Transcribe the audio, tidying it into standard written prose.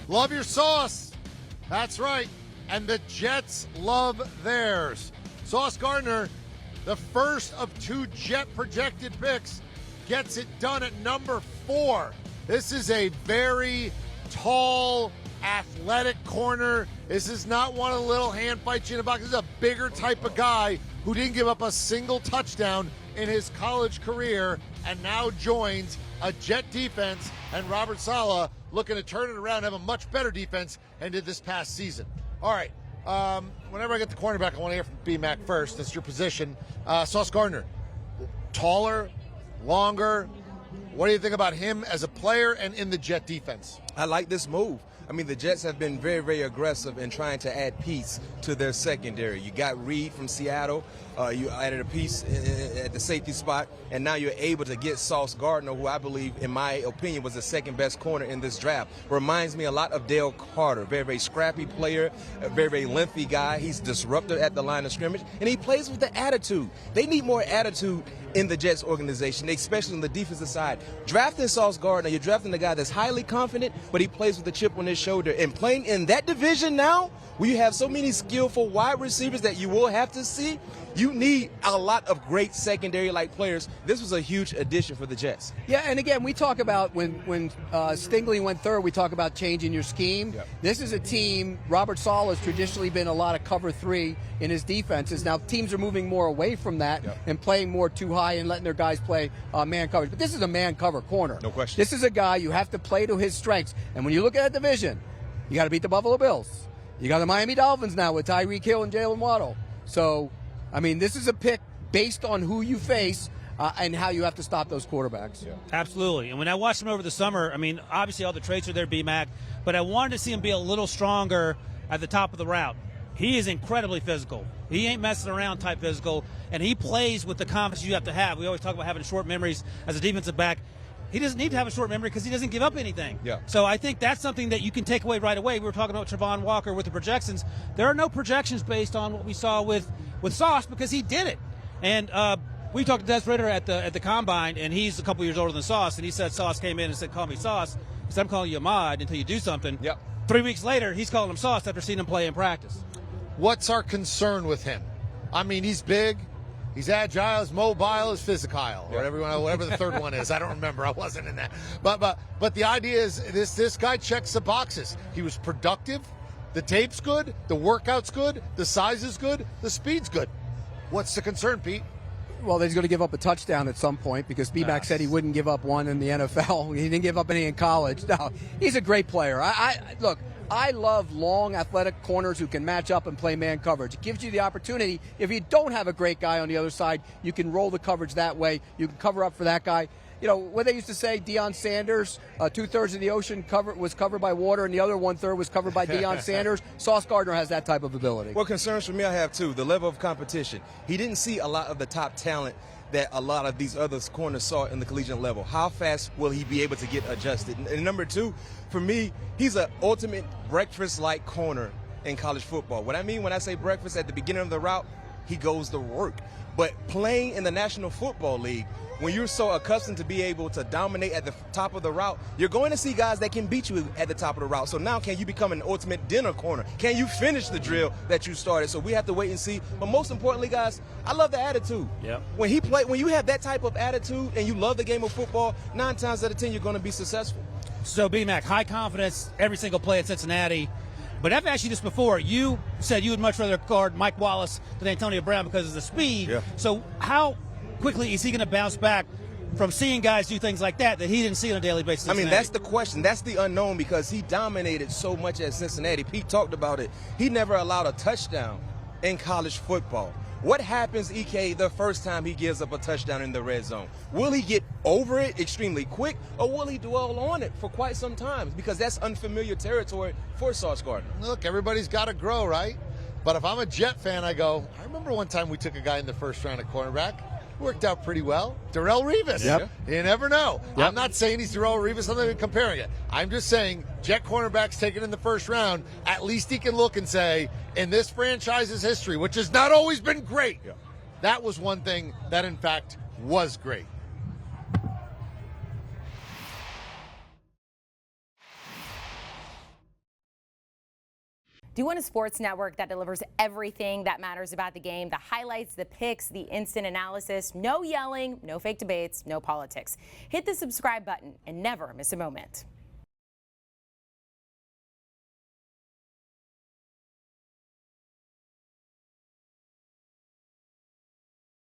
Love your sauce. That's right. And the Jets love theirs. Sauce Gardner, the first of 2 Jet projected picks, gets it done at number 4. This is a very tall, athletic corner. This is not one of the little hand fights in the box. This is a bigger type of guy who didn't give up a single touchdown in his college career and now joins a Jet defense, and Robert Saleh looking to turn it around and have a much better defense than did this past season. All right, whenever I get the cornerback, I want to hear from B-Mac first. That's your position. Sauce Gardner, taller, longer. What do you think about him as a player and in the Jet defense? I like this move. I mean, the Jets have been very, very aggressive in trying to add piece to their secondary. You got Reed from Seattle. You added a piece at the safety spot, and now you're able to get Sauce Gardner, who I believe, in my opinion, was the second best corner in this draft. Reminds me a lot of Dale Carter. Very, very scrappy player, a very, very lengthy guy. He's disruptive at the line of scrimmage, and he plays with the attitude. They need more attitude in the Jets organization, especially on the defensive side. Drafting Sauce Gardner, you're drafting a guy that's highly confident, but he plays with a chip on his shoulder. And playing in that division now, where you have so many skillful wide receivers that you will have to see, you need a lot of great secondary-like players. This was a huge addition for the Jets. Yeah, and again, we talk about when Stingley went third, we talk about changing your scheme. Yep. This is a team, Robert Saleh has traditionally been a lot of cover 3 in his defenses. Now, teams are moving more away from that and playing more too high and letting their guys play man coverage. But this is a man cover corner. No question. This is a guy you have to play to his strengths. And when you look at that division, you got to beat the Buffalo Bills. You got the Miami Dolphins now with Tyreek Hill and Jalen Waddle. So, I mean, this is a pick based on who you face and how you have to stop those quarterbacks. Yeah. Absolutely. And when I watched him over the summer, I mean, obviously all the traits are there, B-Mac, but I wanted to see him be a little stronger at the top of the route. He is incredibly physical. He ain't messing around type physical, and he plays with the confidence you have to have. We always talk about having short memories as a defensive back. He doesn't need to have a short memory because he doesn't give up anything. Yeah. So I think that's something that you can take away right away. We were talking about Travon Walker with the projections. There are no projections based on what we saw with Sauce because he did it. And we talked to Des Ritter at the Combine, and he's a couple years older than Sauce, and he said Sauce came in and said, "Call me Sauce." He said, "I'm calling you Ahmad until you do something." Yep. 3 weeks later, he's calling him Sauce after seeing him play in practice. What's our concern with him? I mean, he's big. He's agile, he's mobile, he's physical, or whatever the third one is. I don't remember. I wasn't in that. But the idea is this guy checks the boxes. He was productive. The tape's good. The workout's good. The size is good. The speed's good. What's the concern, Pete? Well, he's going to give up a touchdown at some point because B-Mac said he wouldn't give up one in the NFL. He didn't give up any in college. No, he's a great player. Look, I love long, athletic corners who can match up and play man coverage. It gives you the opportunity. If you don't have a great guy on the other side, you can roll the coverage that way. You can cover up for that guy. You know, what they used to say, Deion Sanders, 2/3 of the ocean was covered by water, and the other 1/3 was covered by Deion Sanders. Sauce Gardner has that type of ability. Well, concerns for me I have, too. The level of competition. He didn't see a lot of the top talent that a lot of these other corners saw in the collegiate level. How fast will he be able to get adjusted? And number 2, for me, he's an ultimate breakfast-like corner in college football. What I mean when I say breakfast, at the beginning of the route, he goes to work. But playing in the National Football League, when you're so accustomed to be able to dominate at the top of the route, you're going to see guys that can beat you at the top of the route. So now can you become an ultimate dinner corner? Can you finish the drill that you started? So we have to wait and see. But most importantly, guys, I love the attitude. Yeah. When you have that type of attitude and you love the game of football, 9 times out of 10 you're going to be successful. So, B-Mac, high confidence every single play at Cincinnati. But I've asked you this before. You said you would much rather guard Mike Wallace than Antonio Brown because of the speed. Yeah. So how quickly is he going to bounce back from seeing guys do things like that he didn't see on a daily basis? I mean, that's the question. That's the unknown because he dominated so much at Cincinnati. Pete talked about it. He never allowed a touchdown in college football. What happens, EK, the first time he gives up a touchdown in the red zone? Will he get over it extremely quick, or will he dwell on it for quite some time? Because that's unfamiliar territory for Sauce Gardner. Look, everybody's got to grow, right? But if I'm a Jet fan, I go, I remember one time we took a guy in the first round at cornerback. Worked out pretty well. Darrelle Revis. Yep. You never know. Yep. I'm not saying he's Darrelle Revis. I'm not even comparing it. I'm just saying Jet cornerbacks taken in the first round, at least he can look and say, in this franchise's history, which has not always been great, that was one thing that, in fact, was great. Do you want a sports network that delivers everything that matters about the game? The highlights, the picks, the instant analysis, no yelling, no fake debates, no politics. Hit the subscribe button and never miss a moment.